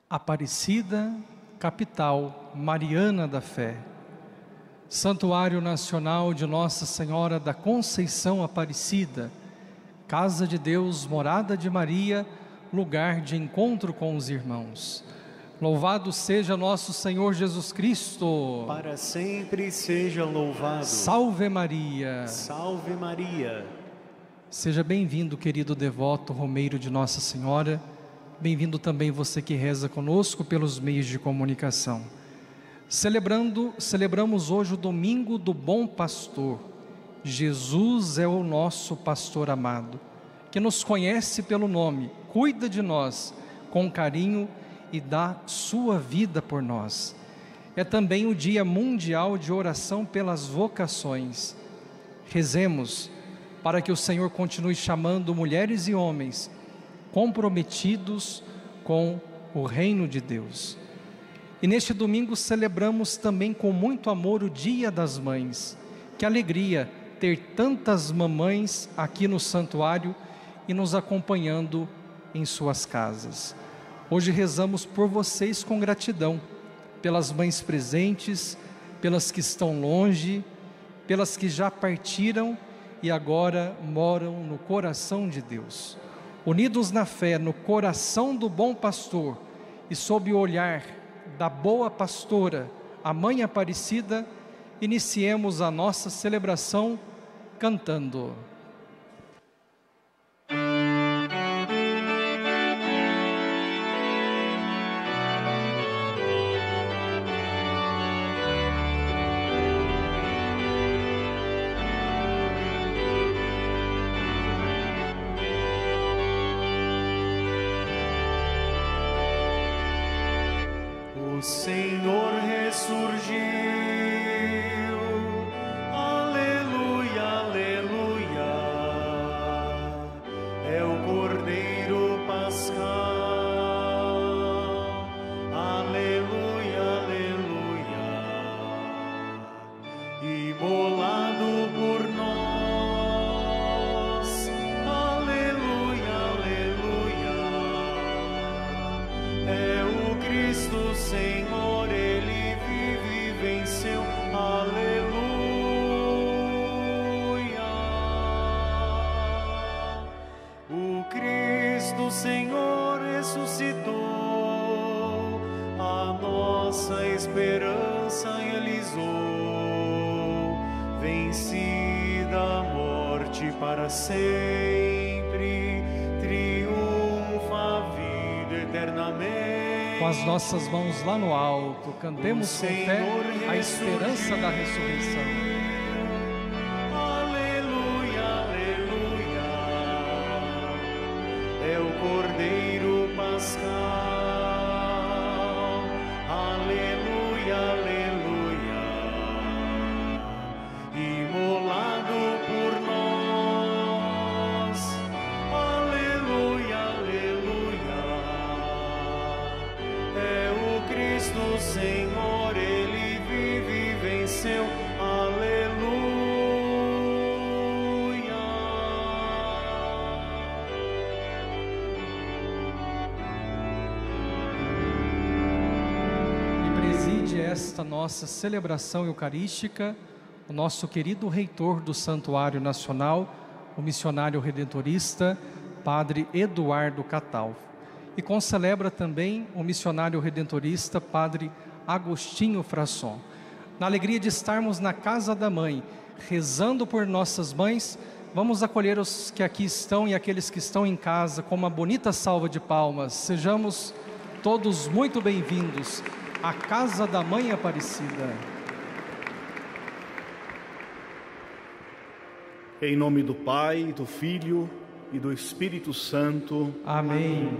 Aparecida, capital mariana da fé, Santuário Nacional de Nossa Senhora da Conceição Aparecida, Casa de Deus, morada de Maria, lugar de encontro com os irmãos. Louvado seja nosso Senhor Jesus Cristo. Para sempre seja louvado. Salve Maria. Salve Maria. Seja bem-vindo, querido devoto romeiro de Nossa Senhora. Bem-vindo também você que reza conosco pelos meios de comunicação. Celebramos hoje o domingo do Bom Pastor. Jesus é o nosso pastor amado, que nos conhece pelo nome, cuida de nós com carinho e dá sua vida por nós. É também o Dia Mundial de Oração pelas Vocações. Rezemos para que o Senhor continue chamando mulheres e homens comprometidos com o reino de Deus. E neste domingo celebramos também com muito amor o Dia das Mães. Que alegria ter tantas mamães aqui no santuário e nos acompanhando em suas casas. Hoje rezamos por vocês com gratidão, pelas mães presentes, pelas que estão longe, pelas que já partiram e agora moram no coração de Deus. Unidos na fé, no coração do bom pastor e sob o olhar da boa pastora, a Mãe Aparecida, iniciemos a nossa celebração cantando. O Senhor ressurgiu, aleluia, aleluia, é o Cordeiro Pascal, aleluia, aleluia, imolado por nós, aleluia, aleluia, é o Cristo Senhor, Ele vive e venceu, aleluia. O Cristo Senhor ressuscitou, a nossa esperança realizou, vencida a morte para sempre, triunfa a vida eternamente. Com as nossas mãos lá no alto, cantemos com fé a esperança da ressurreição. Aleluia, aleluia, é o Cordeiro Pascal. Aleluia, aleluia, imolado por nós. Aleluia, aleluia, é o Cristo Senhor, Ele vive e venceu, aleluia. E preside esta nossa celebração eucarística o nosso querido reitor do Santuário Nacional, o missionário redentorista, Padre Eduardo Catalfo. E concelebra também o missionário redentorista, Padre Agostinho Frasson. Na alegria de estarmos na casa da mãe, rezando por nossas mães, vamos acolher os que aqui estão e aqueles que estão em casa com uma bonita salva de palmas. Sejamos todos muito bem-vindos à casa da Mãe Aparecida. Em nome do Pai, do Filho e do Espírito Santo. Amém.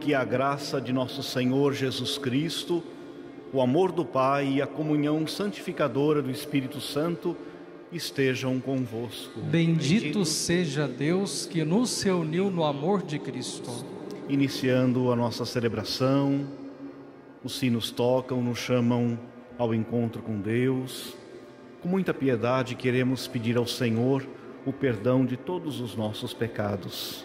Que a graça de nosso Senhor Jesus Cristo, o amor do Pai e a comunhão santificadora do Espírito Santo estejam convosco. Bendito seja Deus que nos reuniu no amor de Cristo. Iniciando a nossa celebração, os sinos tocam, nos chamam ao encontro com Deus. Com muita piedade queremos pedir ao Senhor o perdão de todos os nossos pecados.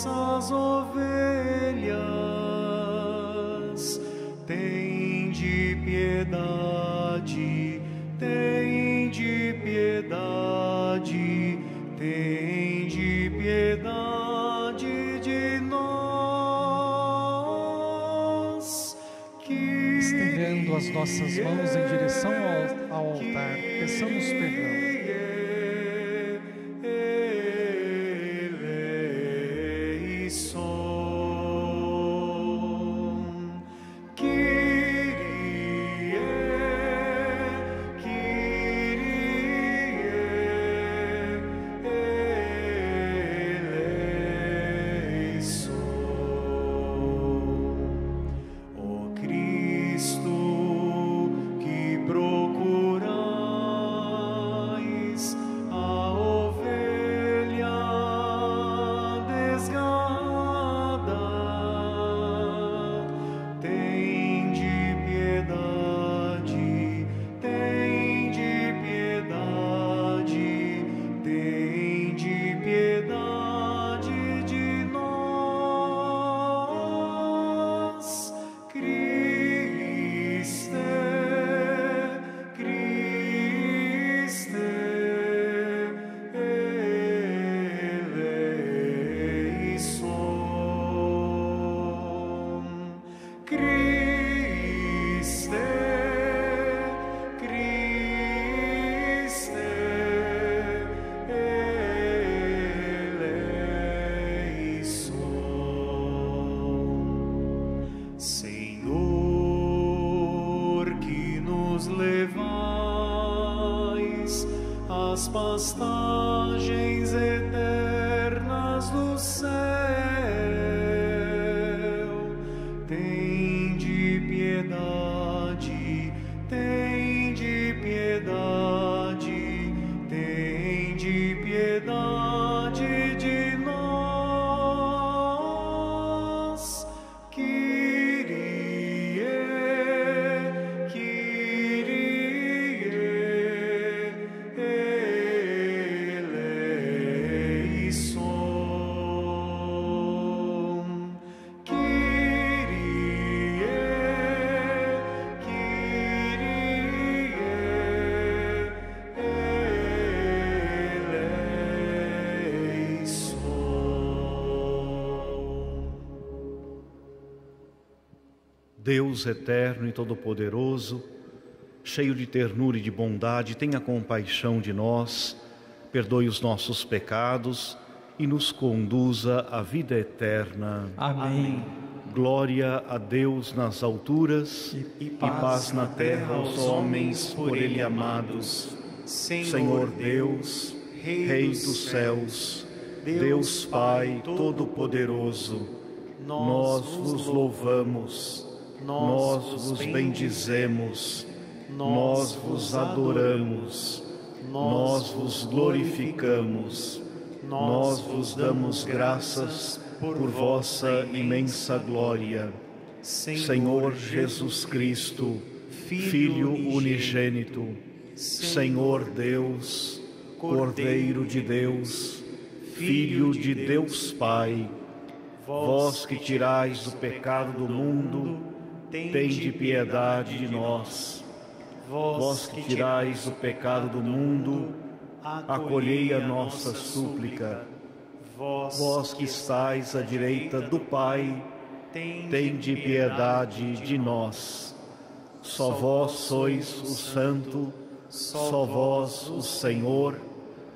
vossas ovelhas. Tende piedade, tende piedade, tende piedade de nós. Estendendo as nossas mãos em direção ao altar, peçamos perdão. Pastagens eternas do céu, tende piedade, tende piedade, tende piedade de nós. Deus eterno e todo-poderoso, cheio de ternura e de bondade, tenha compaixão de nós, perdoe os nossos pecados e nos conduza à vida eterna. Amém. Glória a Deus nas alturas e paz na terra aos homens por Ele amados. Senhor Deus, Rei dos céus, Deus Pai Todo-Poderoso, nós vos louvamos, nós vos bendizemos, nós vos adoramos, nós vos glorificamos, nós vos damos graças por vossa imensa glória. Senhor Jesus Cristo, Filho unigênito, Senhor Deus, Cordeiro de Deus, Filho de Deus Pai, vós que tirais o pecado do mundo, tende piedade de nós. Vós que tirais o pecado do mundo, acolhei a nossa súplica. Vós que estais à direita do Pai, tende piedade de nós. Só vós sois o Santo, só vós o Senhor,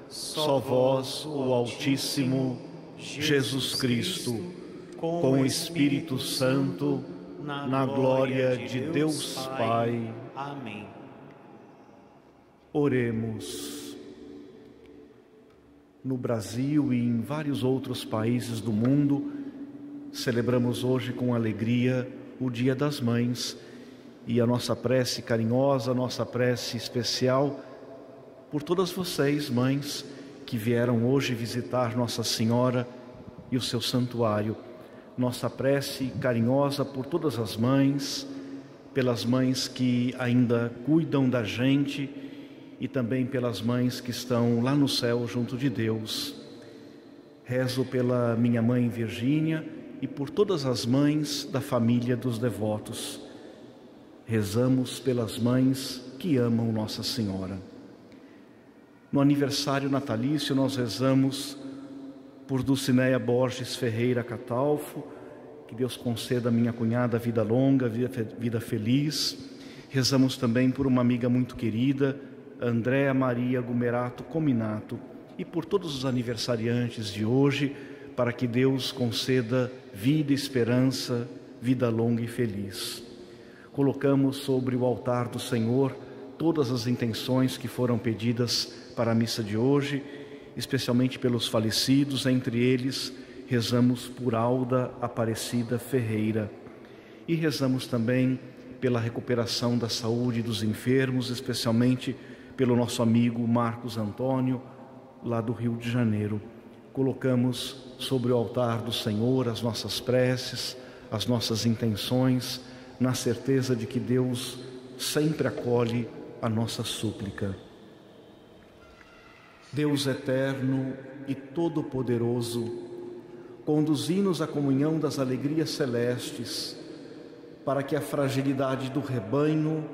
só vós o Altíssimo, Jesus Cristo, com o Espírito Santo, na glória de Deus Pai. Amém. Oremos. No Brasil e em vários outros países do mundo, celebramos hoje com alegria o Dia das Mães e a nossa prece carinhosa, a nossa prece especial por todas vocês, mães, que vieram hoje visitar Nossa Senhora e o seu santuário. Nossa prece carinhosa por todas as mães, pelas mães que ainda cuidam da gente e também pelas mães que estão lá no céu junto de Deus. Rezo pela minha mãe Virgínia e por todas as mães da família dos devotos. Rezamos pelas mães que amam Nossa Senhora. No aniversário natalício nós rezamos por Dulcineia Borges Ferreira Catalfo, que Deus conceda à minha cunhada vida longa, vida feliz. Rezamos também por uma amiga muito querida, Andréa Maria Gumerato Cominato, e por todos os aniversariantes de hoje, para que Deus conceda vida, esperança, vida longa e feliz. Colocamos sobre o altar do Senhor todas as intenções que foram pedidas para a missa de hoje, especialmente pelos falecidos. Entre eles, rezamos por Alda Aparecida Ferreira e rezamos também pela recuperação da saúde dos enfermos, especialmente pelo nosso amigo Marcos Antônio, lá do Rio de Janeiro. Colocamos sobre o altar do Senhor as nossas preces, as nossas intenções, na certeza de que Deus sempre acolhe a nossa súplica. Deus eterno e todo-poderoso, conduzi-nos à comunhão das alegrias celestes, para que a fragilidade do rebanho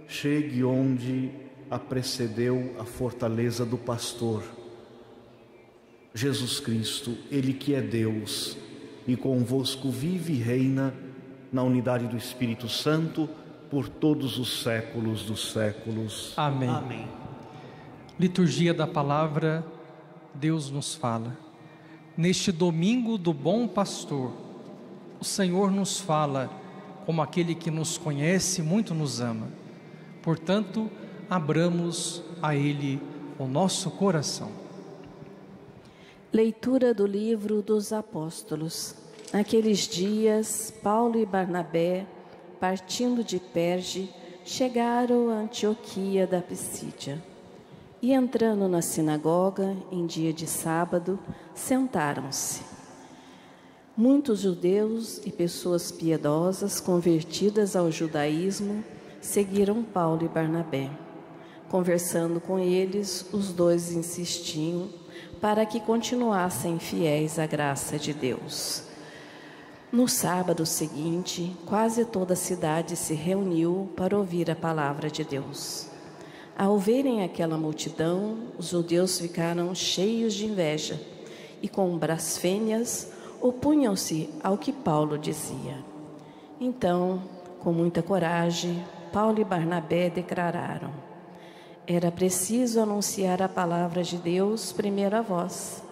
chegue onde a precedeu a fortaleza do pastor. Jesus Cristo, Ele que é Deus e convosco vive e reina na unidade do Espírito Santo por todos os séculos dos séculos. Amém. Amém. Liturgia da Palavra, Deus nos fala. Neste domingo do Bom Pastor, o Senhor nos fala como aquele que nos conhece, muito nos ama. Portanto, abramos a Ele o nosso coração. Leitura do livro dos Apóstolos. Naqueles dias, Paulo e Barnabé, partindo de Perge, chegaram a Antioquia da Pisídia. E entrando na sinagoga, em dia de sábado, sentaram-se. Muitos judeus e pessoas piedosas, convertidas ao judaísmo, seguiram Paulo e Barnabé. Conversando com eles, os dois insistiam para que continuassem fiéis à graça de Deus. No sábado seguinte, quase toda a cidade se reuniu para ouvir a palavra de Deus. Ao verem aquela multidão, os judeus ficaram cheios de inveja e, com blasfêmias, opunham-se ao que Paulo dizia. Então, com muita coragem, Paulo e Barnabé declararam: era preciso anunciar a palavra de Deus primeiro a vós.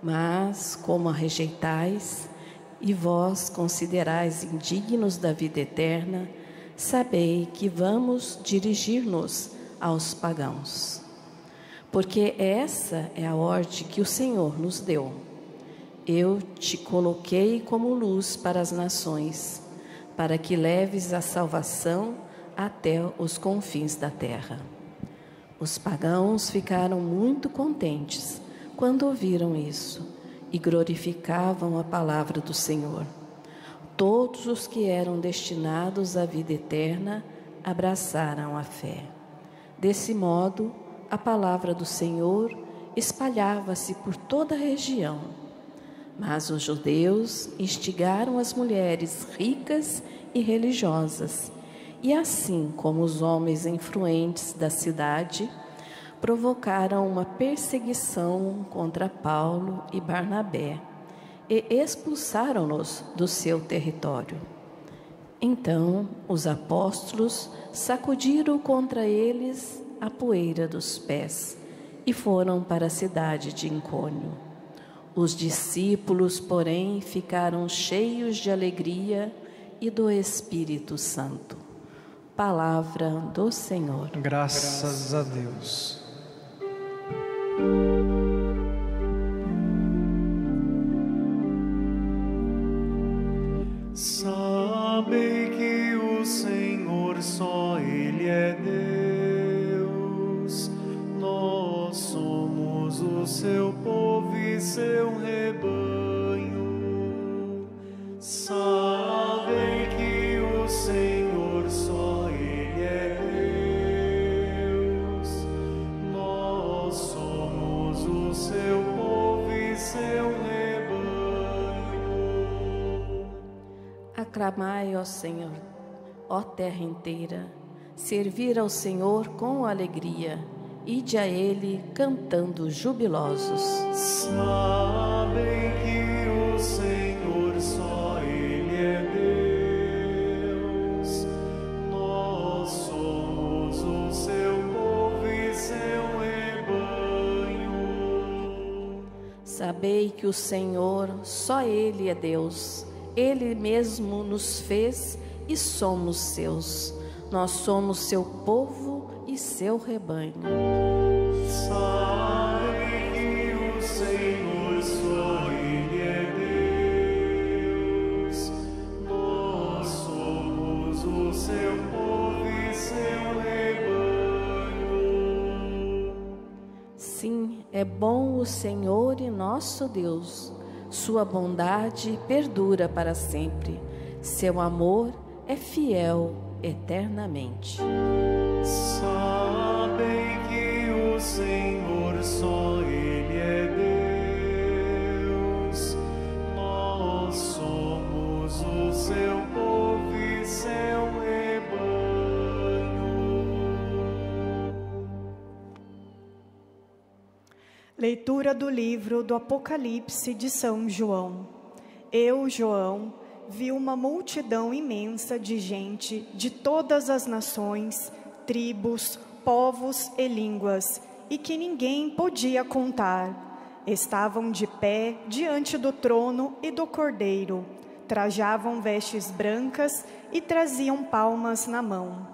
Mas, como a rejeitais, e vós considerais indignos da vida eterna, sabei que vamos dirigir-nos aos pagãos. Porque essa é a ordem que o Senhor nos deu. Eu te coloquei como luz para as nações, para que leves a salvação até os confins da terra. Os pagãos ficaram muito contentes quando ouviram isso e glorificavam a palavra do Senhor. Todos os que eram destinados à vida eterna abraçaram a fé. Desse modo, a palavra do Senhor espalhava-se por toda a região. Mas os judeus instigaram as mulheres ricas e religiosas, e assim como os homens influentes da cidade, provocaram uma perseguição contra Paulo e Barnabé e expulsaram-nos do seu território. Então os apóstolos sacudiram contra eles a poeira dos pés e foram para a cidade de Icônio. Os discípulos, porém, ficaram cheios de alegria e do Espírito Santo. Palavra do Senhor. Graças a Deus. Sabei que o Senhor só Ele é Deus. Nós somos o seu povo e seu rebanho. Sabei que o Senhor só Ele é Deus. Nós somos o seu povo e Aclamai, ó Senhor, ó terra inteira, servir ao Senhor com alegria, ide a Ele cantando jubilosos. Sabem que o Senhor só Ele é Deus, nós somos o seu povo e seu rebanho. Sabei que o Senhor, só Ele é Deus, Ele mesmo nos fez e somos seus. Nós somos seu povo e seu rebanho. Sabem que o Senhor só Ele é Deus, nós somos o seu povo e seu rebanho. Sim, é bom o Senhor e nosso Deus. Sua bondade perdura para sempre. Seu amor é fiel eternamente. Sabem que o Senhor só Ele é Deus, nós somos o seu povo e seu rebanho. Leitura do livro do Apocalipse de São João. Eu, João, vi uma multidão imensa de gente de todas as nações, tribos, povos e línguas, e que ninguém podia contar. Estavam de pé diante do trono e do Cordeiro, trajavam vestes brancas e traziam palmas na mão.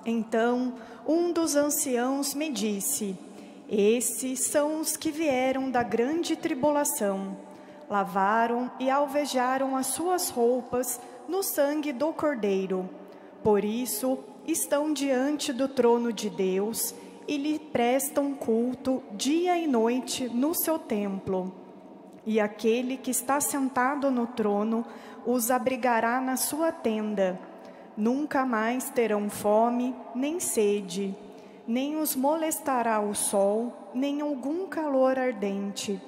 Então, um dos anciãos me disse: esses são os que vieram da grande tribulação. Lavaram e alvejaram as suas roupas no sangue do Cordeiro. Por isso, estão diante do trono de Deus e lhe prestam culto dia e noite no seu templo. E aquele que está sentado no trono os abrigará na sua tenda. Nunca mais terão fome nem sede, nem os molestará o sol, nem algum calor ardente.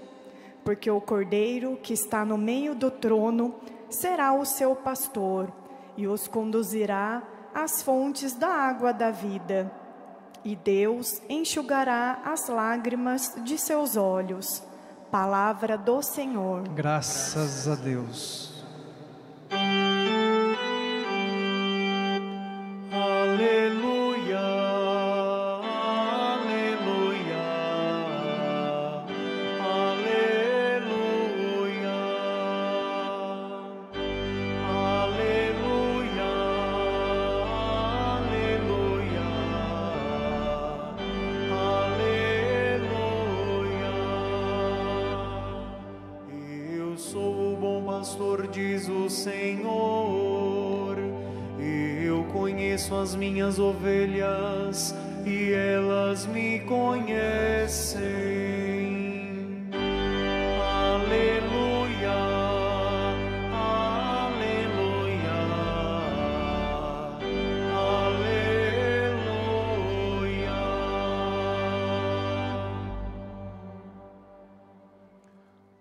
Porque o Cordeiro que está no meio do trono será o seu pastor, e os conduzirá às fontes da água da vida. E Deus enxugará as lágrimas de seus olhos. Palavra do Senhor. Graças a Deus. Aleluia, aleluia, aleluia, aleluia, aleluia, aleluia. Eu sou o bom pastor, diz o Senhor. Eu conheço as minhas ovelhas e elas me conhecem. Aleluia, aleluia, aleluia.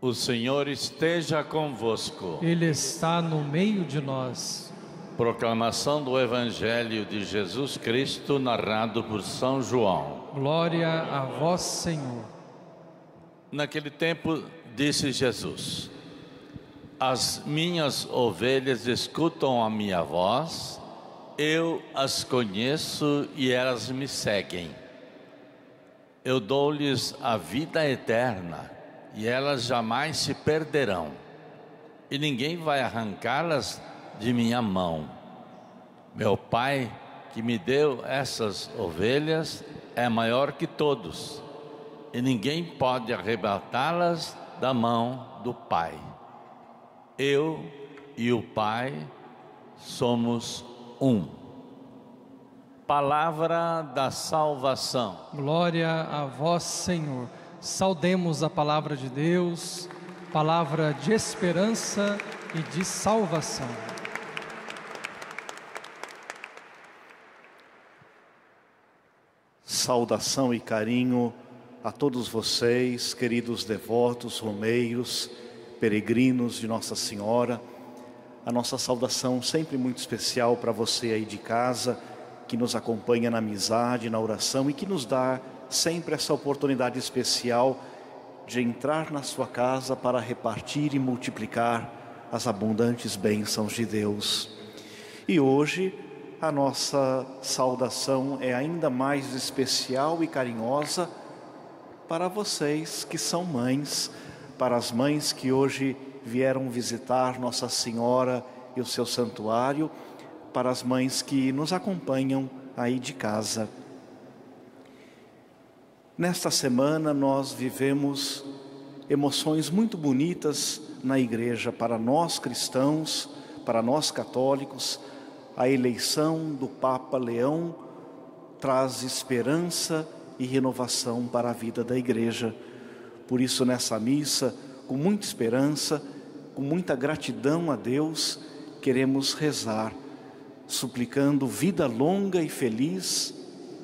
O Senhor esteja convosco. Ele está no meio de nós. Proclamação do Evangelho de Jesus Cristo, narrado por São João. Glória a vós, Senhor. Naquele tempo, disse Jesus: as minhas ovelhas escutam a minha voz, eu as conheço e elas me seguem. Eu dou-lhes a vida eterna e elas jamais se perderão, e ninguém vai arrancá-las de minha mão. Meu Pai, que me deu essas ovelhas, é maior que todos, e ninguém pode arrebatá-las da mão do Pai. Eu e o Pai somos um. Palavra da salvação. Glória a vós, Senhor. Saudemos a palavra de Deus, palavra de esperança e de salvação. Saudação e carinho a todos vocês, queridos devotos, romeiros, peregrinos de Nossa Senhora, a nossa saudação sempre muito especial para você aí de casa, que nos acompanha na amizade, na oração e que nos dá sempre essa oportunidade especial de entrar na sua casa para repartir e multiplicar as abundantes bênçãos de Deus. E hoje a nossa saudação é ainda mais especial e carinhosa para vocês que são mães, para as mães que hoje vieram visitar Nossa Senhora e o seu santuário, para as mães que nos acompanham aí de casa. Nesta semana nós vivemos emoções muito bonitas na igreja para nós cristãos, para nós católicos. A eleição do Papa Leão traz esperança e renovação para a vida da igreja. Por isso, nessa missa, com muita esperança, com muita gratidão a Deus, queremos rezar, suplicando vida longa e feliz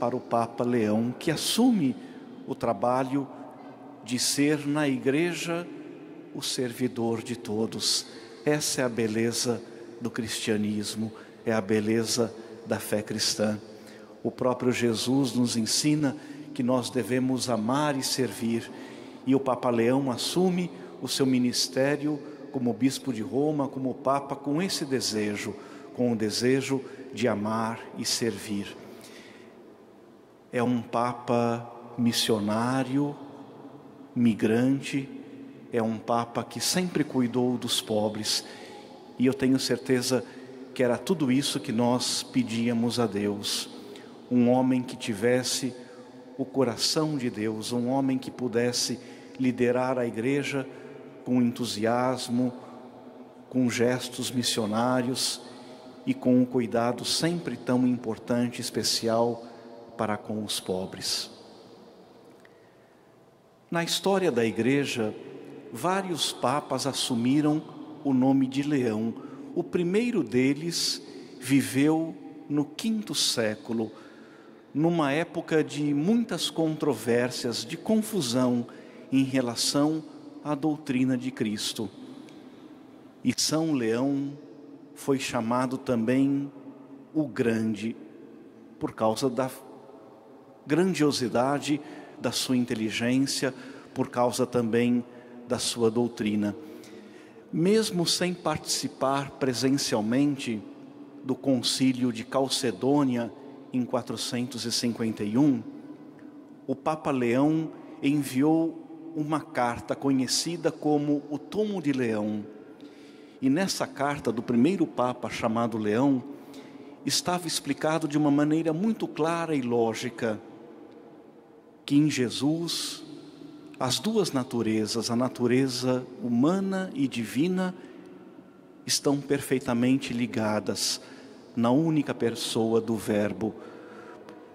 para o Papa Leão, que assume o trabalho de ser na igreja o servidor de todos. Essa é a beleza do cristianismo, é a beleza da fé cristã. O próprio Jesus nos ensina que nós devemos amar e servir, e o Papa Leão assume o seu ministério como bispo de Roma, como Papa, com esse desejo, com o desejo de amar e servir. É um Papa missionário, migrante, é um Papa que sempre cuidou dos pobres, e eu tenho certeza que era tudo isso que nós pedíamos a Deus. Um homem que tivesse o coração de Deus, um homem que pudesse liderar a igreja com entusiasmo, com gestos missionários e com um cuidado sempre tão importante, especial para com os pobres. Na história da igreja, vários papas assumiram o nome de Leão. O primeiro deles viveu no V século, numa época de muitas controvérsias, de confusão em relação à doutrina de Cristo. E São Leão foi chamado também o Grande, por causa da grandiosidade da sua inteligência, por causa também da sua doutrina. Mesmo sem participar presencialmente do concílio de Calcedônia em 451, o Papa Leão enviou uma carta conhecida como o Tomo de Leão. E nessa carta do primeiro Papa chamado Leão, estava explicado de uma maneira muito clara e lógica que em Jesus as duas naturezas, a natureza humana e divina, estão perfeitamente ligadas na única pessoa do Verbo.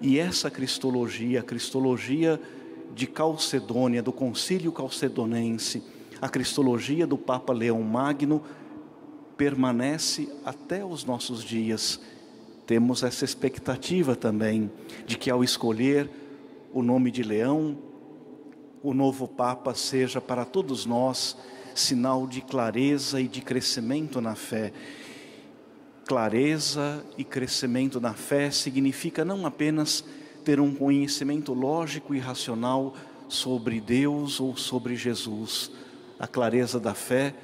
E essa cristologia, a cristologia de Calcedônia, do Concílio Calcedonense, a cristologia do Papa Leão Magno, permanece até os nossos dias. Temos essa expectativa também de que, ao escolher o nome de Leão, o novo Papa seja para todos nós sinal de clareza e de crescimento na fé. Clareza e crescimento na fé significa não apenas ter um conhecimento lógico e racional sobre Deus ou sobre Jesus. A clareza da fé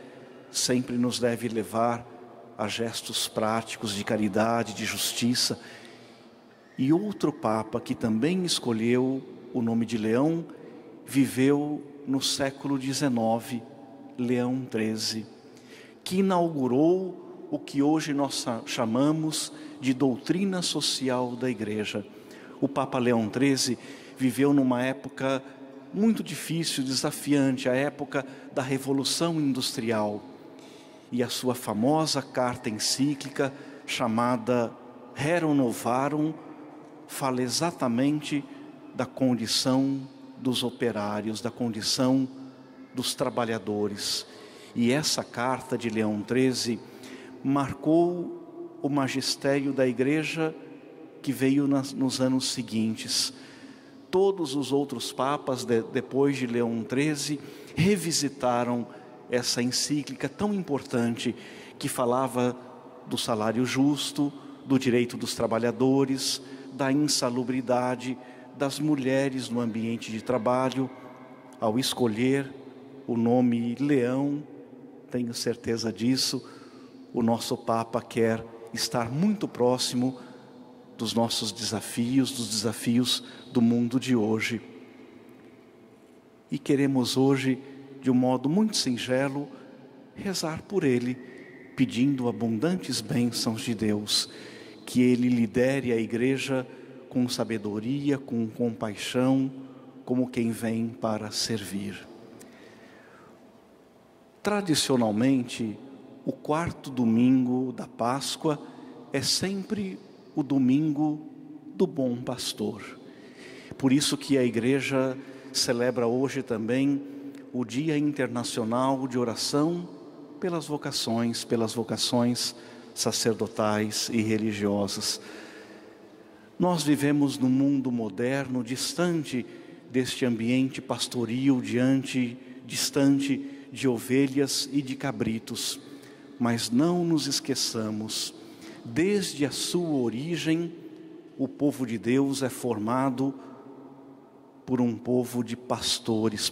sempre nos deve levar a gestos práticos de caridade, de justiça. E outro Papa que também escolheu o nome de Leão, viveu no século XIX, Leão XIII, que inaugurou o que hoje nós chamamos de doutrina social da Igreja. O Papa Leão XIII viveu numa época muito difícil, desafiante, a época da Revolução Industrial. E a sua famosa carta encíclica, chamada Rerum Novarum, fala exatamente da condição dos operários, da condição dos trabalhadores. E essa carta de Leão XIII marcou o magistério da Igreja que veio nos anos seguintes. Todos os outros papas, depois de Leão XIII, revisitaram essa encíclica tão importante, que falava do salário justo, do direito dos trabalhadores, da insalubridade das mulheres no ambiente de trabalho. Ao escolher o nome Leão, tenho certeza disso, o nosso Papa quer estar muito próximo dos nossos desafios, dos desafios do mundo de hoje. E queremos hoje, de um modo muito singelo, rezar por ele, pedindo abundantes bênçãos de Deus, que ele lidere a igreja com sabedoria, com compaixão, como quem vem para servir. Tradicionalmente, o quarto domingo da Páscoa é sempre o domingo do Bom Pastor. Por isso que a igreja celebra hoje também o Dia Internacional de Oração pelas vocações sacerdotais e religiosas. Nós vivemos num mundo moderno, distante deste ambiente pastoril, distante de ovelhas e de cabritos. Mas não nos esqueçamos, desde a sua origem, o povo de Deus é formado por um povo de pastores,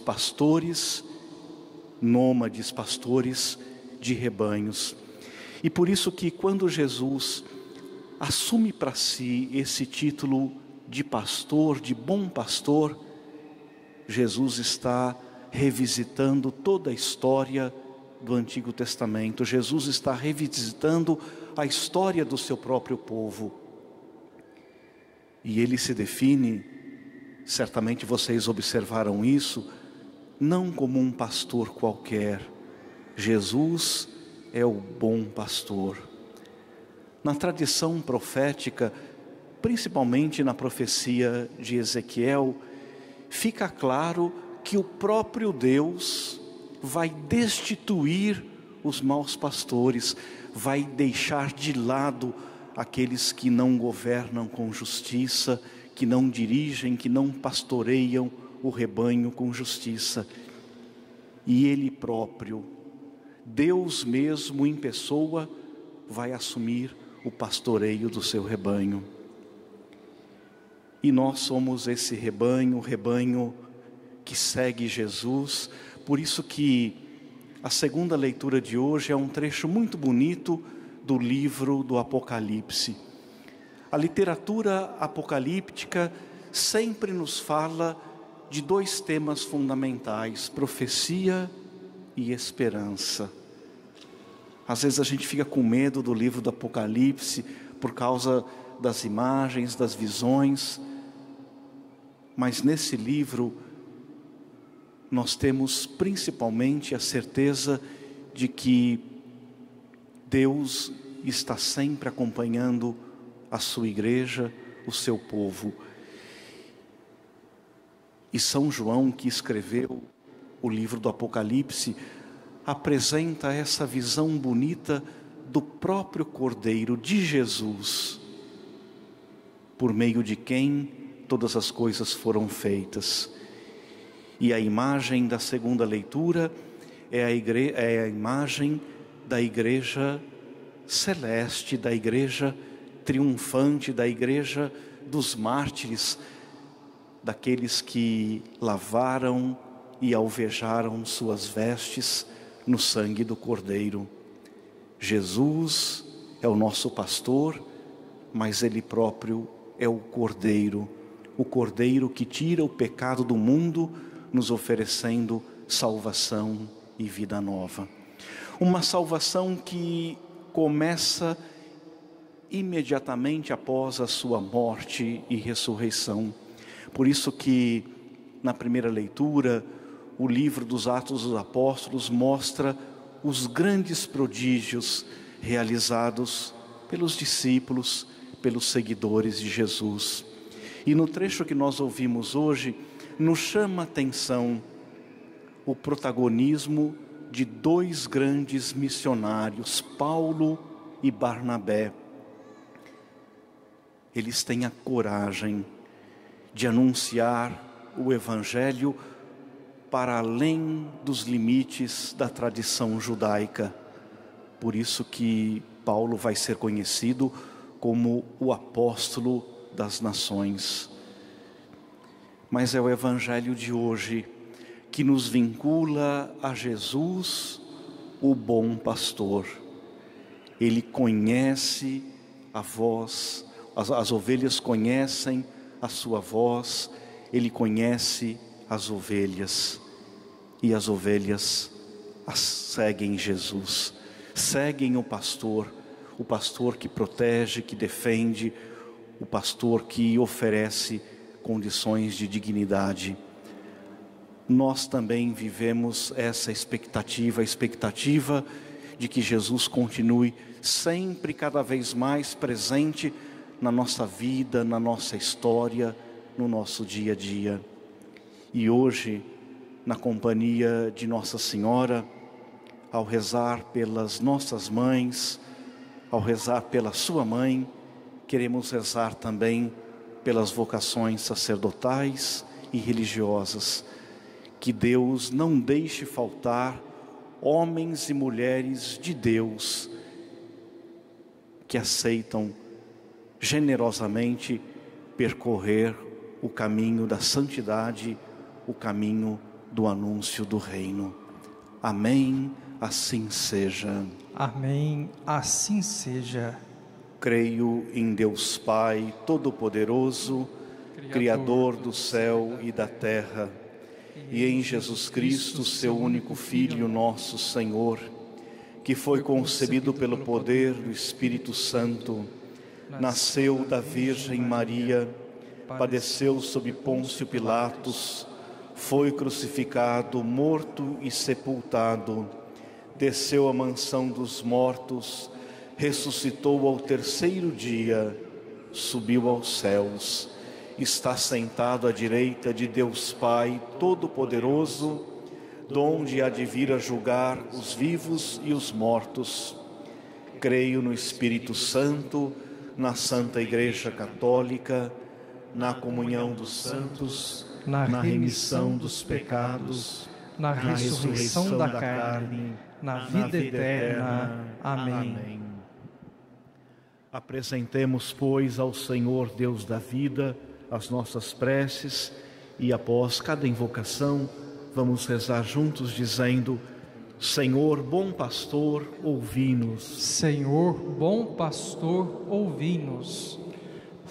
nômades, pastores de rebanhos. E por isso que quando Jesus assume para si esse título de pastor, de bom pastor, Jesus está revisitando toda a história do Antigo Testamento. Jesus está revisitando a história do seu próprio povo. E ele se define, certamente vocês observaram isso, não como um pastor qualquer. Jesus é o bom pastor. Na tradição profética, principalmente na profecia de Ezequiel, fica claro que o próprio Deus vai destituir os maus pastores, vai deixar de lado aqueles que não governam com justiça, que não dirigem, que não pastoreiam o rebanho com justiça. E Ele próprio, Deus mesmo em pessoa, vai assumir o pastoreio do seu rebanho. E nós somos esse rebanho, o rebanho que segue Jesus. Por isso que a segunda leitura de hoje é um trecho muito bonito do livro do Apocalipse. A literatura apocalíptica sempre nos fala de dois temas fundamentais: profecia e esperança. Às vezes a gente fica com medo do livro do Apocalipse por causa das imagens, das visões, mas nesse livro nós temos principalmente a certeza de que Deus está sempre acompanhando a sua igreja, o seu povo. E São João, que escreveu o livro do Apocalipse, apresenta essa visão bonita do próprio Cordeiro de Jesus, por meio de quem todas as coisas foram feitas. E a imagem da segunda leitura é a imagem da igreja celeste, da igreja triunfante, da igreja dos mártires, daqueles que lavaram e alvejaram suas vestes no sangue do Cordeiro. Jesus é o nosso pastor, mas Ele próprio é o Cordeiro que tira o pecado do mundo, nos oferecendo salvação e vida nova. Uma salvação que começa imediatamente após a sua morte e ressurreição. Por isso que na primeira leitura, o livro dos Atos dos Apóstolos mostra os grandes prodígios realizados pelos discípulos, pelos seguidores de Jesus. E no trecho que nós ouvimos hoje, nos chama a atenção o protagonismo de dois grandes missionários, Paulo e Barnabé. Eles têm a coragem de anunciar o Evangelho para além dos limites da tradição judaica. por isso que Paulo vai ser conhecido como o apóstolo das nações. Mas é o evangelho de hoje que nos vincula a Jesus, o bom pastor. Ele conhece a voz, as ovelhas conhecem a sua voz, ele conhece as ovelhas, e as ovelhas seguem Jesus, seguem o pastor que protege, que defende, o pastor que oferece condições de dignidade. Nós também vivemos essa expectativa, a expectativa de que Jesus continue sempre cada vez mais presente na nossa vida, na nossa história, no nosso dia a dia. E hoje, na companhia de Nossa Senhora, ao rezar pelas nossas mães, ao rezar pela sua mãe, queremos rezar também pelas vocações sacerdotais e religiosas. Que Deus não deixe faltar homens e mulheres de Deus que aceitam generosamente percorrer o caminho da santidade, o caminho do anúncio do reino. Amém, assim seja. Amém, assim seja. Creio em Deus Pai Todo-Poderoso, Criador do céu e da terra, e em Jesus Cristo, seu único Filho, nosso Senhor, que foi concebido pelo poder do Espírito Santo, nasceu da Virgem Maria, padeceu sob Pôncio Pilatos, foi crucificado, morto e sepultado, desceu à mansão dos mortos, ressuscitou ao terceiro dia, subiu aos céus, está sentado à direita de Deus Pai Todo-Poderoso, donde há de vir a julgar os vivos e os mortos. Creio no Espírito Santo, na Santa Igreja Católica, na comunhão dos santos, na remissão dos pecados, na ressurreição da carne, na vida eterna. Amém. Apresentemos, pois, ao Senhor Deus da vida as nossas preces e após cada invocação vamos rezar juntos dizendo: Senhor bom pastor, ouvi-nos. Senhor bom pastor, ouvi-nos.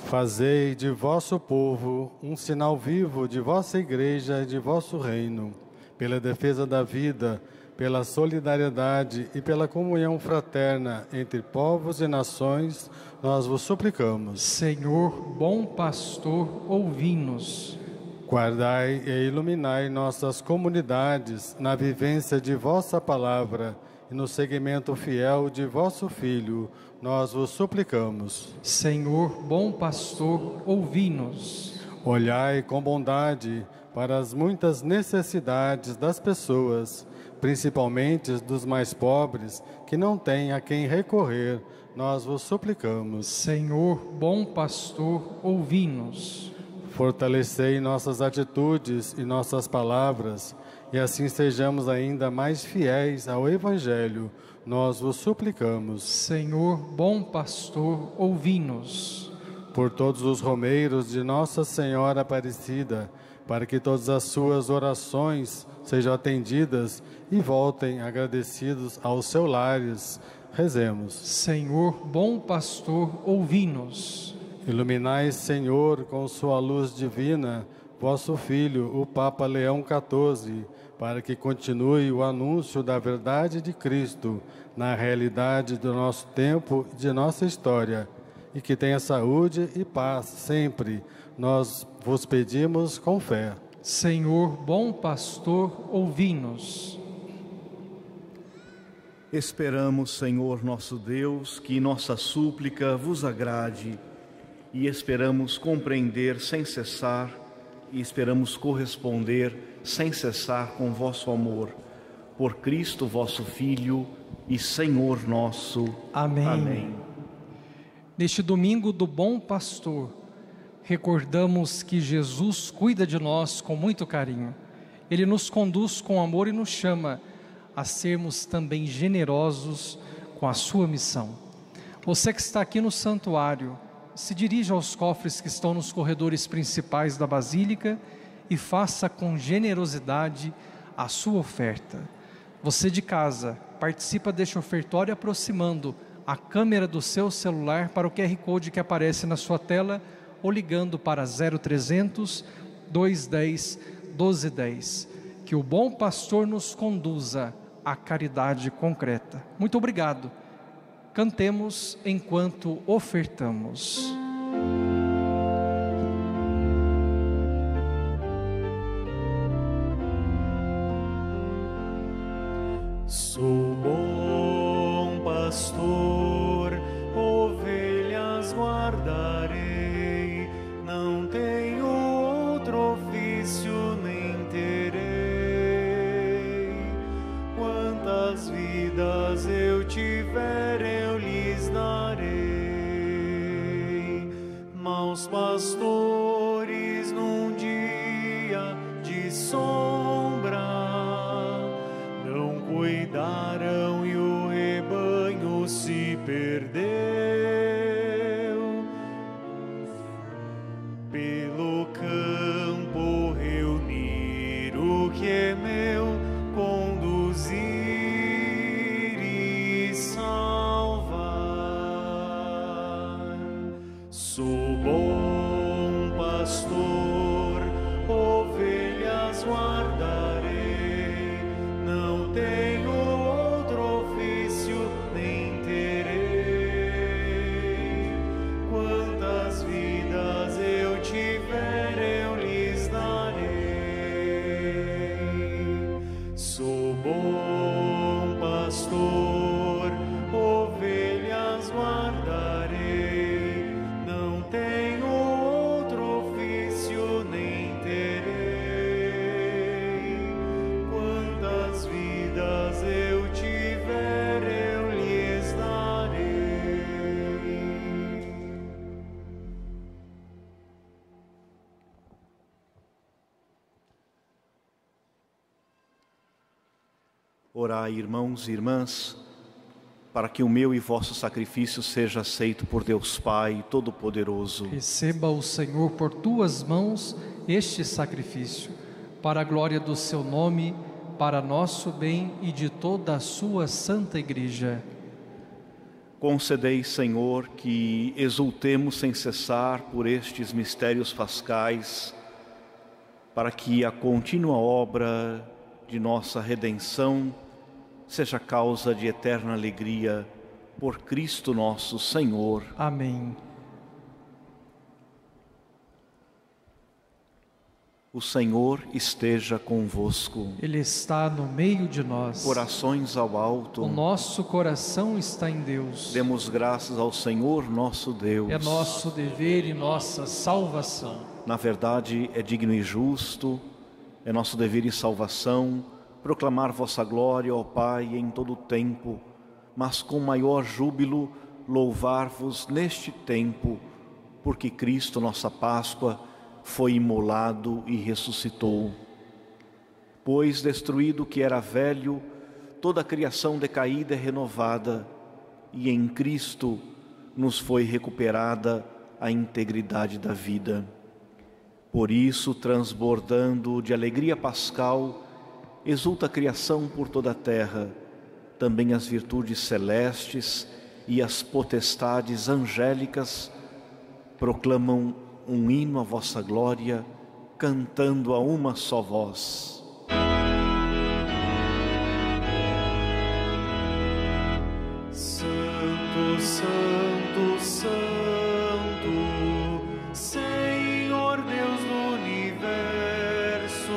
Fazei de vosso povo um sinal vivo de vossa igreja e de vosso reino, pela defesa da vida, pela solidariedade e pela comunhão fraterna entre povos e nações, nós vos suplicamos. Senhor bom pastor, ouvi-nos. Guardai e iluminai nossas comunidades na vivência de vossa palavra e no seguimento fiel de vosso Filho, nós vos suplicamos. Senhor bom pastor, ouvi-nos. Olhai com bondade para as muitas necessidades das pessoas, principalmente dos mais pobres, que não têm a quem recorrer, nós vos suplicamos. Senhor bom pastor, ouvi-nos. Fortalecei nossas atitudes e nossas palavras, e assim sejamos ainda mais fiéis ao Evangelho, nós vos suplicamos. Senhor bom pastor, ouvi-nos. Por todos os romeiros de Nossa Senhora Aparecida, para que todas as suas orações sejam atendidas e voltem agradecidos aos seus lares, rezemos. Senhor bom pastor, ouvi-nos. Iluminai, Senhor, com sua luz divina, vosso Filho, o Papa Leão XIV, para que continue o anúncio da verdade de Cristo na realidade do nosso tempo e de nossa história, e que tenha saúde e paz sempre. Nós vos pedimos com fé. Senhor bom pastor, ouvi-nos. Esperamos, Senhor nosso Deus, que nossa súplica vos agrade, e esperamos compreender sem cessar, e esperamos corresponder sem cessar com vosso amor. Por Cristo vosso Filho e Senhor nosso. Amém. Amém. Neste domingo do Bom Pastor, recordamos que Jesus cuida de nós com muito carinho. Ele nos conduz com amor e nos chama a sermos também generosos com a sua missão. Você que está aqui no santuário, se dirija aos cofres que estão nos corredores principais da Basílica e faça com generosidade a sua oferta. Você de casa, participa deste ofertório aproximando a câmera do seu celular para o QR Code que aparece na sua tela ou ligando para 0300 210 1210. Que o bom pastor nos conduza à caridade concreta. Muito obrigado. Cantemos enquanto ofertamos. Sou bom pastor, ovelhas guardarei, não tenho outro ofício nem terei. Quantas vidas eu tiver, eu lhes darei. Maus pastores num dia de sombra não cuidaram e o rebanho se perdeu. Pelo campo reunir o que é meu, conduzir e salvar. Sou bom pastor, ovelhas guardarei, não tenho outro ofício nem terei. Quantas vidas eu tiver, eu lhes darei. Sou bom pastor, ovelhas guardarei, não tenho outro ofício nem terei. Quantas vidas eu tiver, eu lhes darei. Orai, irmãos e irmãs, para que o meu e vosso sacrifício seja aceito por Deus Pai Todo-Poderoso. Receba o Senhor por tuas mãos este sacrifício, para a glória do seu nome, para nosso bem e de toda a sua santa Igreja. Concedei, Senhor, que exultemos sem cessar por estes mistérios pascais, para que a contínua obra de nossa redenção seja causa de eterna alegria por Cristo nosso Senhor. Amém. O Senhor esteja convosco. Ele está no meio de nós. Orações ao alto. O nosso coração está em Deus. Demos graças ao Senhor nosso Deus. É nosso dever e nossa salvação. Na verdade, é digno e justo, é nosso dever e salvação, proclamar vossa glória, ó Pai, em todo o tempo, mas com maior júbilo louvar-vos neste tempo, porque Cristo, nossa Páscoa, foi imolado e ressuscitou. Pois, destruído o que era velho, toda a criação decaída é renovada, e em Cristo nos foi recuperada a integridade da vida. Por isso, transbordando de alegria pascal, exulta a criação por toda a terra, também as virtudes celestes e as potestades angélicas proclamam um hino à vossa glória, cantando a uma só voz. Santo, Santo, Santo, Senhor Deus do universo,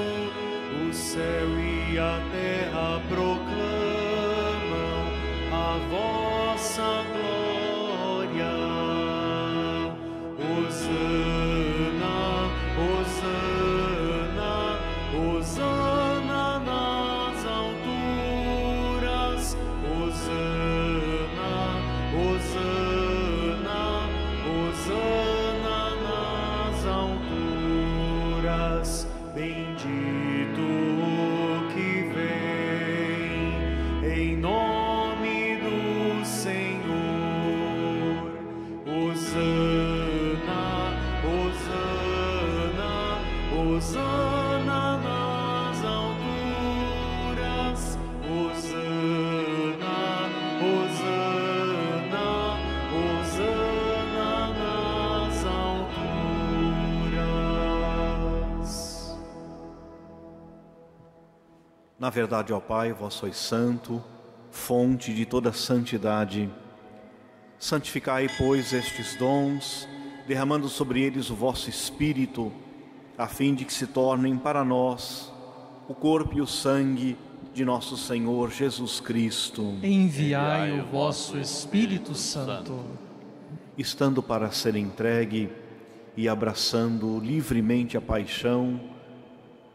o céu e a terra proclamam a vossa glória. Hosana, Hosana, Hosana nas alturas, Hosana, Hosana, Hosana nas alturas. Bendito o que vem em nome do Senhor. Na verdade, ó Pai, vós sois santo, fonte de toda santidade. Santificai, pois, estes dons, derramando sobre eles o vosso Espírito, a fim de que se tornem para nós o corpo e o sangue de nosso Senhor Jesus Cristo. Enviai o vosso Espírito Santo. Estando para ser entregue e abraçando livremente a paixão,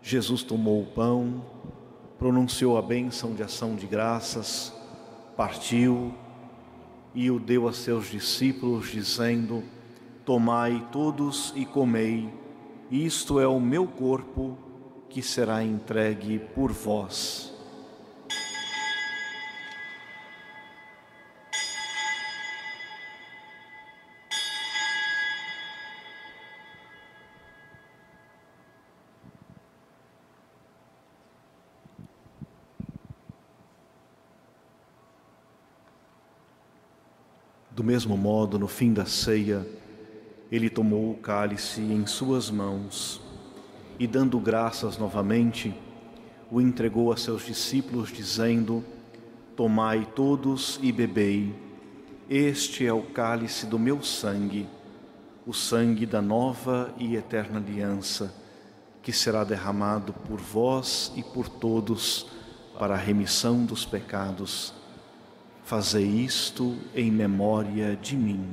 Jesus tomou o pão, pronunciou a bênção de ação de graças, partiu e o deu a seus discípulos, dizendo: tomai todos e comei, isto é o meu corpo, que será entregue por vós. Do mesmo modo, no fim da ceia, ele tomou o cálice em suas mãos e, dando graças novamente, o entregou a seus discípulos, dizendo: tomai todos e bebei, este é o cálice do meu sangue, o sangue da nova e eterna aliança, que será derramado por vós e por todos para a remissão dos pecados. Fazei isto em memória de mim.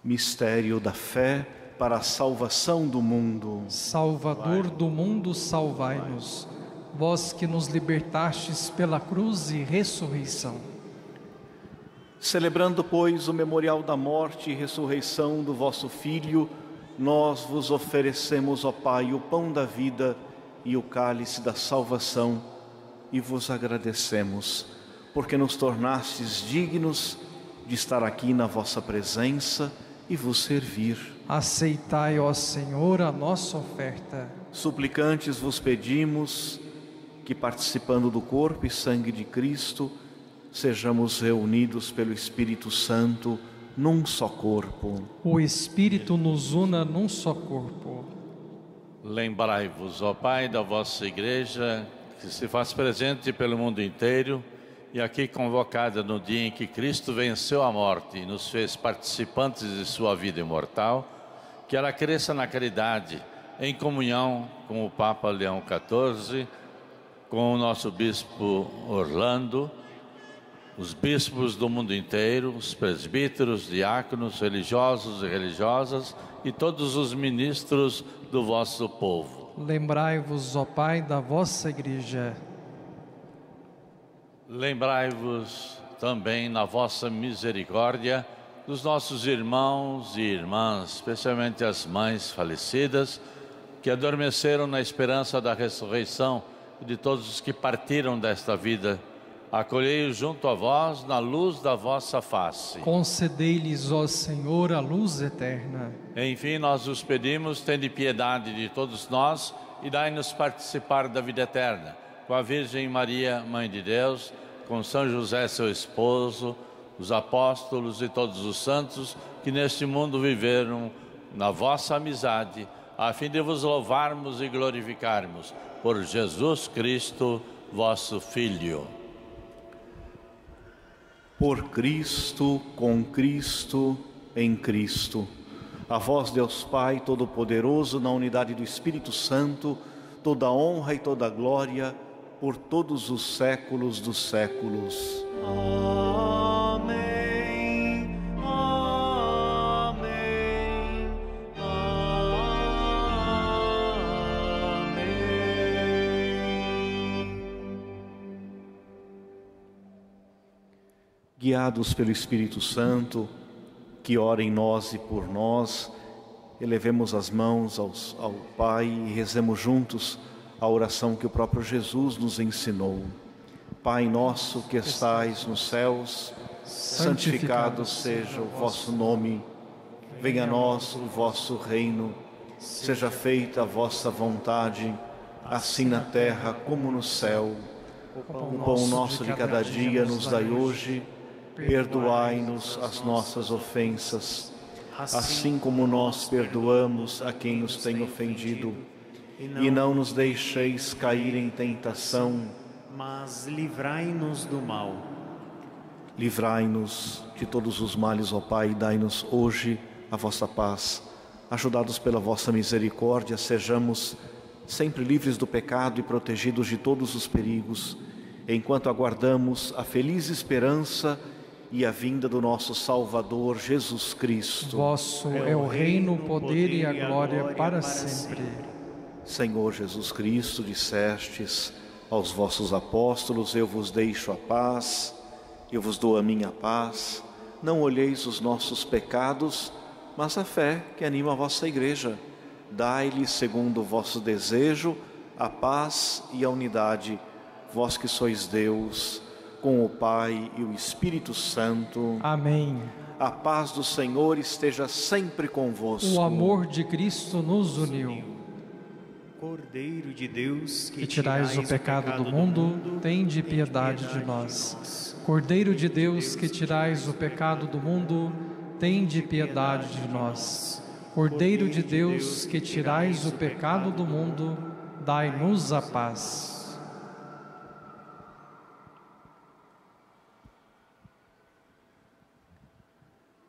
Mistério da fé para a salvação do mundo. Salvador do mundo, salvai-nos. Vós que nos libertastes pela cruz e ressurreição. Celebrando, pois, o memorial da morte e ressurreição do vosso Filho, nós vos oferecemos, ó Pai, o pão da vida e o cálice da salvação, e vos agradecemos, porque nos tornastes dignos de estar aqui na vossa presença e vos servir. Aceitai, ó Senhor, a nossa oferta. Suplicantes vos pedimos que, participando do corpo e sangue de Cristo, sejamos reunidos pelo Espírito Santo num só corpo. O Espírito nos una num só corpo. Lembrai-vos, ó Pai, da vossa Igreja, que se faz presente pelo mundo inteiro, e aqui convocada no dia em que Cristo venceu a morte e nos fez participantes de sua vida imortal, que ela cresça na caridade, em comunhão com o Papa Leão XIV, com o nosso Bispo Orlando, os bispos do mundo inteiro, os presbíteros, diáconos, religiosos e religiosas e todos os ministros do vosso povo. Lembrai-vos, ó Pai, da vossa Igreja. Lembrai-vos também, na vossa misericórdia, dos nossos irmãos e irmãs, especialmente as mães falecidas, que adormeceram na esperança da ressurreição, e de todos os que partiram desta vida. Acolhei-os junto a vós na luz da vossa face. Concedei-lhes, ó Senhor, a luz eterna. Enfim, nós os pedimos, tende piedade de todos nós e dai-nos participar da vida eterna. Com a Virgem Maria, Mãe de Deus, com São José, seu esposo, os apóstolos e todos os santos que neste mundo viveram na vossa amizade, a fim de vos louvarmos e glorificarmos por Jesus Cristo, vosso Filho. Por Cristo, com Cristo, em Cristo. A vós, Deus Pai Todo-Poderoso, na unidade do Espírito Santo, toda honra e toda glória, por todos os séculos dos séculos. Amém. Amém. Amém. Guiados pelo Espírito Santo, que ora em nós e por nós, elevemos as mãos ao Pai e rezemos juntos a oração que o próprio Jesus nos ensinou. Pai nosso que estais nos céus, santificado seja o vosso nome. Venha a nós o vosso reino. seja feita a vossa vontade, assim na terra como no céu. O pão nosso de cada dia nos dai hoje, perdoai-nos as nossas ofensas, assim como nós perdoamos a quem nos tem ofendido. E não nos deixeis cair em tentação, mas livrai-nos do mal. Livrai-nos de todos os males, ó Pai, e dai-nos hoje a vossa paz. Ajudados pela vossa misericórdia, sejamos sempre livres do pecado e protegidos de todos os perigos, enquanto aguardamos a feliz esperança e a vinda do nosso Salvador Jesus Cristo. Vosso é o reino, o poder e a glória para sempre. Senhor Jesus Cristo, dissestes aos vossos apóstolos: eu vos deixo a paz, eu vos dou a minha paz. Não olheis os nossos pecados, mas a fé que anima a vossa igreja. Dai-lhe, segundo o vosso desejo, a paz e a unidade, vós que sois Deus, com o Pai e o Espírito Santo. Amém. A paz do Senhor esteja sempre convosco. O amor de Cristo nos uniu. Cordeiro de Deus, Que tirais o pecado do mundo, tende piedade de nós. Cordeiro de Deus, que tirais o pecado do mundo, tende piedade de nós. Cordeiro de Deus, que tirais o pecado do mundo, dai-nos a paz.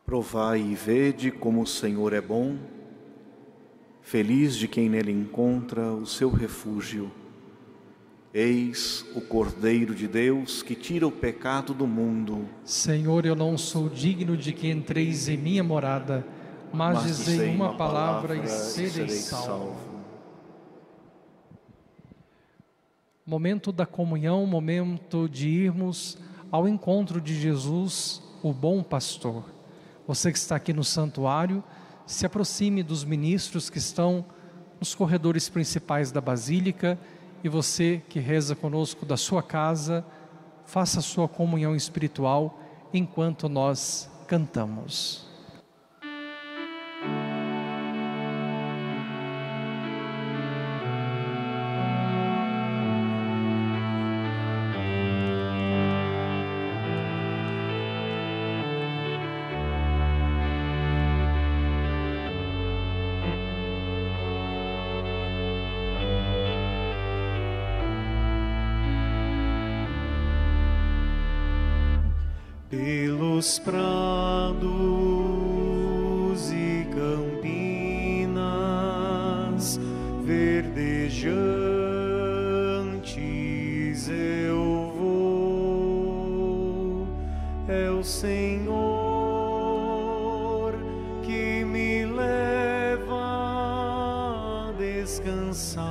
Provai e vede como o Senhor é bom. Feliz de quem nele encontra o seu refúgio. Eis o Cordeiro de Deus que tira o pecado do mundo. Senhor, eu não sou digno de que entreis em minha morada, mas dizei uma palavra e serei salvo. Momento da comunhão, momento de irmos ao encontro de Jesus, o bom pastor. Você que está aqui no santuário, se aproxime dos ministros que estão nos corredores principais da Basílica, e você que reza conosco da sua casa, faça a sua comunhão espiritual enquanto nós cantamos. Pelos prados e campinas verdejantes eu vou. É o Senhor que me leva a descansar.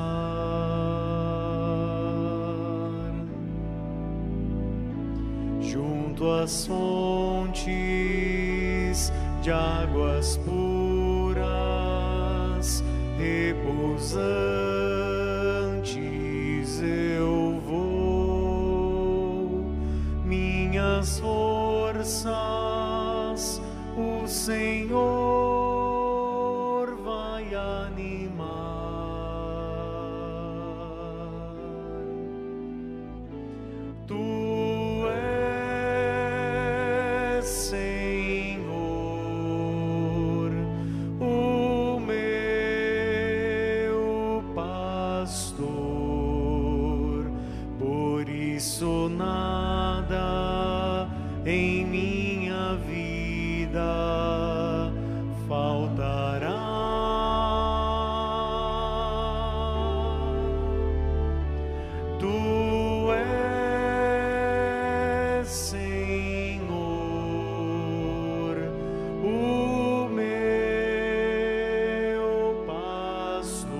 Junto às fontes de águas puras, repousantes eu vou. Minhas forças o Senhor vai animar. Senhor, o meu pastor, por isso nada em minha vida faltará. Tu és Senhor, o meu pastor,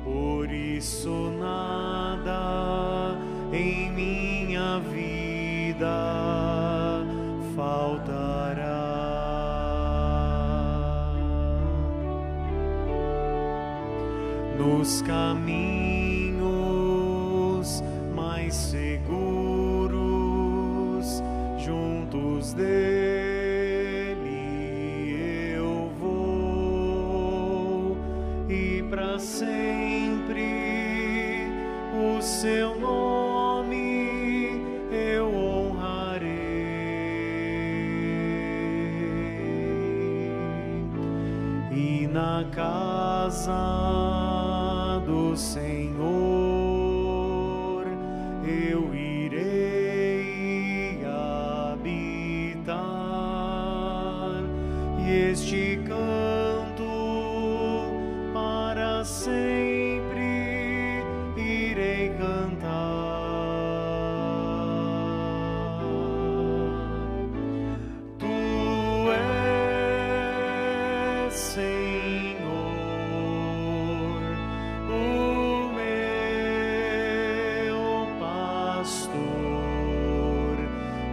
por isso nada em minha vida faltará. Nos caminhos mais seguros, juntos dele eu vou. para sempre. O seu nome eu honrarei. E na casa do Senhor eu irei habitar, e este canto para sempre irei cantar. Tu és Senhor, o meu pastor,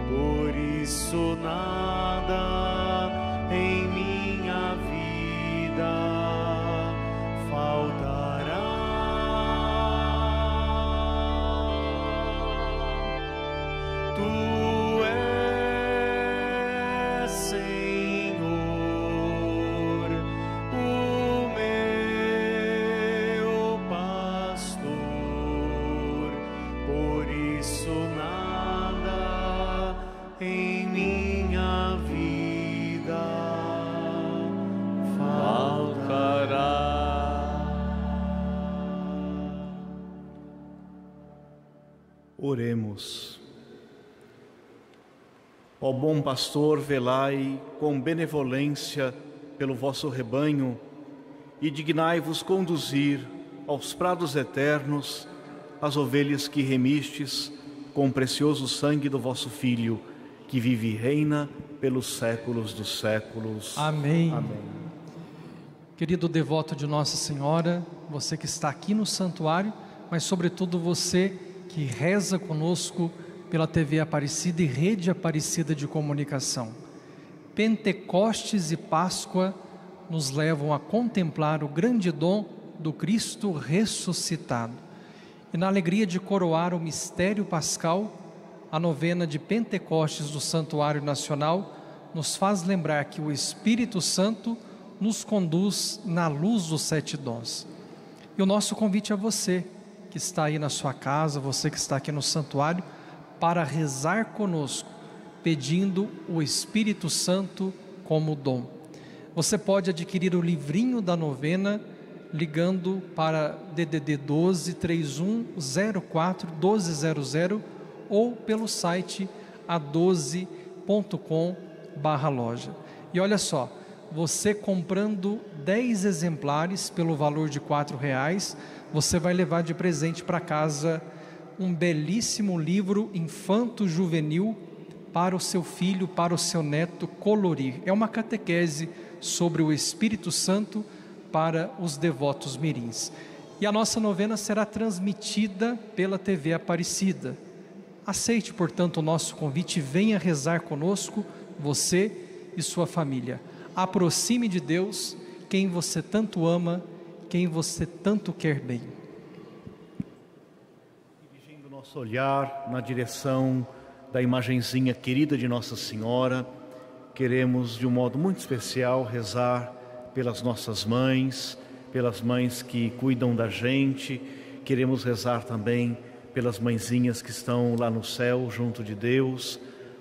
por isso nada em minha vida faltará. Tu és Senhor, o meu pastor, por isso nada em minha vida faltará. Oremos. Ó bom pastor, velai com benevolência pelo vosso rebanho e dignai-vos conduzir aos prados eternos as ovelhas que remistes com o precioso sangue do vosso Filho, que vive e reina pelos séculos dos séculos. Amém. Amém. Querido devoto de Nossa Senhora, você que está aqui no santuário, mas sobretudo você que reza conosco pela TV Aparecida e Rede Aparecida de Comunicação. Pentecostes e Páscoa nos levam a contemplar o grande dom do Cristo ressuscitado. E na alegria de coroar o mistério pascal, a novena de Pentecostes do Santuário Nacional nos faz lembrar que o Espírito Santo nos conduz na luz dos 7 dons. E o nosso convite a você que está aí na sua casa, você que está aqui no santuário, para rezar conosco, pedindo o Espírito Santo como dom. Você pode adquirir o livrinho da novena ligando para DDD 12 31 04 1200 ou pelo site a12.com/loja. E olha só, você comprando 10 exemplares pelo valor de R$4, você vai levar de presente para casa um belíssimo livro infanto-juvenil para o seu filho, para o seu neto colorir. É uma catequese sobre o Espírito Santo para os devotos mirins. E a nossa novena será transmitida pela TV Aparecida. Aceite, portanto, o nosso convite e venha rezar conosco, você e sua família. Aproxime de Deus quem você tanto ama, quem você tanto quer bem. Dirigindo nosso olhar na direção da imagenzinha querida de Nossa Senhora, queremos de um modo muito especial rezar pelas nossas mães, pelas mães que cuidam da gente. Queremos rezar também pelas mãezinhas que estão lá no céu junto de Deus.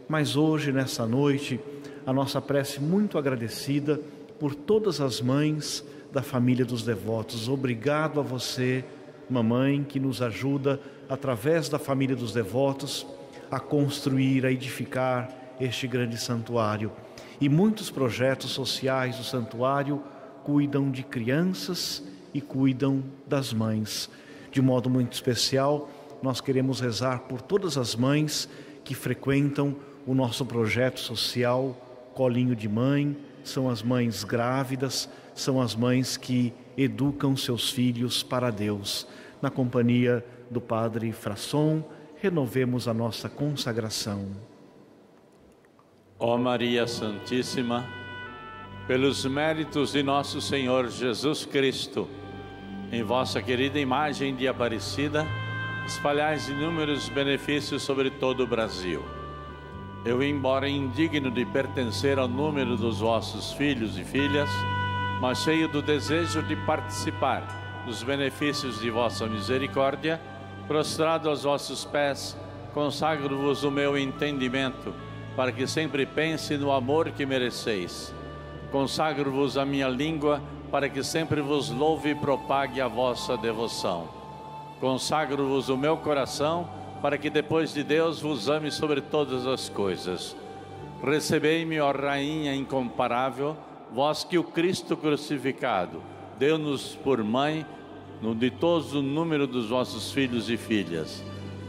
Mas hoje, nessa noite, a nossa prece muito agradecida por todas as mães da família dos devotos. Obrigado a você, mamãe, que nos ajuda através da família dos devotos a construir, a edificar este grande santuário. E muitos projetos sociais do santuário cuidam de crianças e cuidam das mães. De modo muito especial, nós queremos rezar por todas as mães que frequentam o nosso projeto social Colinho de Mãe. São as mães grávidas, são as mães que educam seus filhos para Deus. Na companhia do Padre Frasson, renovemos a nossa consagração. Ó Maria Santíssima, pelos méritos de nosso Senhor Jesus Cristo, em vossa querida imagem de Aparecida, espalhais inúmeros benefícios sobre todo o Brasil. Eu, embora indigno de pertencer ao número dos vossos filhos e filhas, mas cheio do desejo de participar dos benefícios de vossa misericórdia, prostrado aos vossos pés, consagro-vos o meu entendimento, para que sempre pense no amor que mereceis. Consagro-vos a minha língua, para que sempre vos louve e propague a vossa devoção. Consagro-vos o meu coração, para que depois de Deus vos ame sobre todas as coisas. Recebei-me, ó Rainha incomparável, vós que o Cristo crucificado deu-nos por mãe no ditoso número dos vossos filhos e filhas.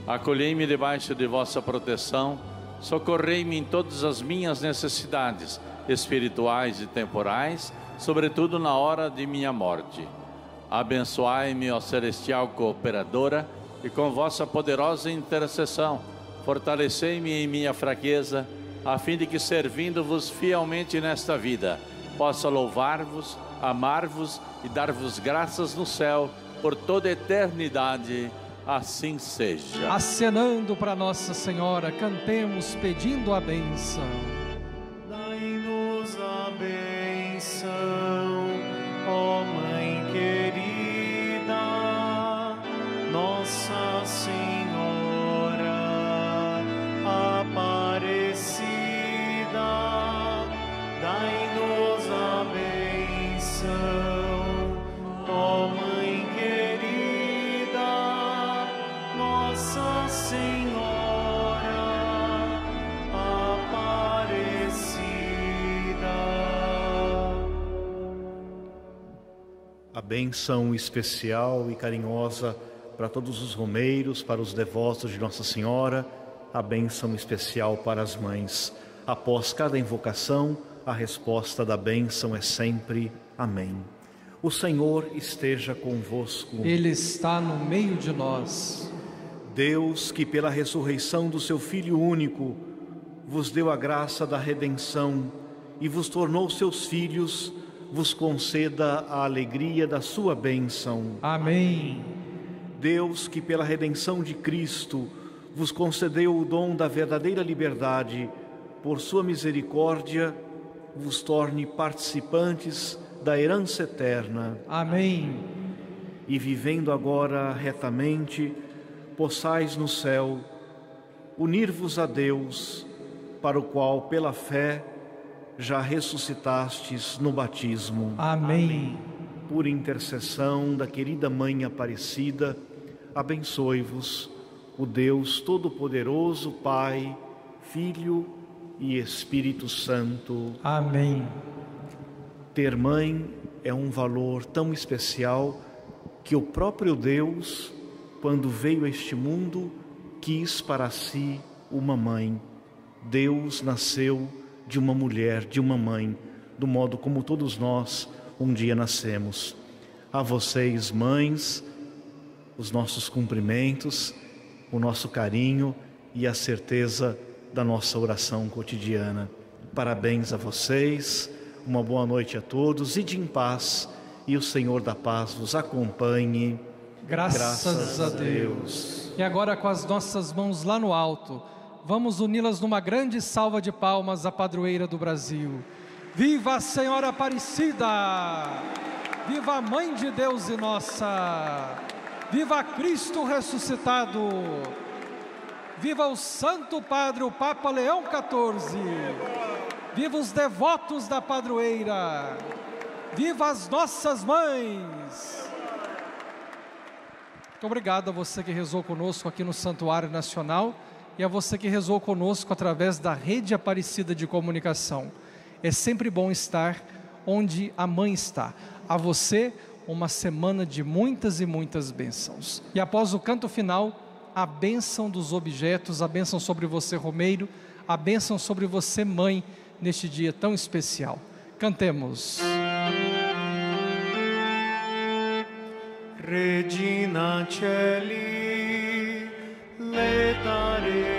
Acolhei-me debaixo de vossa proteção, socorrei-me em todas as minhas necessidades espirituais e temporais, sobretudo na hora de minha morte. Abençoai-me, ó celestial cooperadora, e com vossa poderosa intercessão, fortalecei-me em minha fraqueza, a fim de que, servindo-vos fielmente nesta vida, possa louvar-vos, amar-vos e dar-vos graças no céu por toda a eternidade. Assim seja. Acenando para Nossa Senhora, cantemos pedindo a bênção. Dai-nos a bênção, ó Mãe querida, Nossa Senhora Aparecida. Dai-nos a bênção, ó Mãe querida, Nossa Senhora Aparecida. A bênção especial e carinhosa para todos os romeiros, para os devotos de Nossa Senhora, a bênção especial para as mães. Após cada invocação, a resposta da bênção é sempre amém. O Senhor esteja convosco. Ele está no meio de nós. Deus, que pela ressurreição do seu Filho único, vos deu a graça da redenção e vos tornou seus filhos, vos conceda a alegria da sua bênção. Amém. Deus, que pela redenção de Cristo vos concedeu o dom da verdadeira liberdade, por sua misericórdia, vos torne participantes da herança eterna. Amém. E vivendo agora retamente, possais no céu unir-vos a Deus, para o qual, pela fé, já ressuscitastes no batismo. Amém. Por intercessão da querida Mãe Aparecida, abençoe-vos o Deus Todo-Poderoso, Pai, Filho e Espírito Santo. Amém. Ter mãe é um valor tão especial que o próprio Deus, quando veio a este mundo, quis para si uma mãe. Deus nasceu de uma mulher, de uma mãe, do modo como todos nós um dia nascemos. A vocês, mães, os nossos cumprimentos, o nosso carinho e a certeza da nossa oração cotidiana. Parabéns a vocês, uma boa noite a todos, ide em paz e o Senhor da paz vos acompanhe. Graças a Deus. E agora, com as nossas mãos lá no alto, vamos uni-las numa grande salva de palmas à padroeira do Brasil. Viva a Senhora Aparecida! Viva a Mãe de Deus e nossa! Viva Cristo ressuscitado! Viva o Santo Padre, o Papa Leão XIV! Viva os devotos da padroeira! Viva as nossas mães! Muito obrigado a você que rezou conosco aqui no Santuário Nacional e a você que rezou conosco através da Rede Aparecida de Comunicação. É sempre bom estar onde a mãe está. A você, uma semana de muitas e muitas bênçãos. E após o canto final, a bênção dos objetos, a bênção sobre você, romeiro, a bênção sobre você, mãe, neste dia tão especial. Cantemos. Regina Celi, letare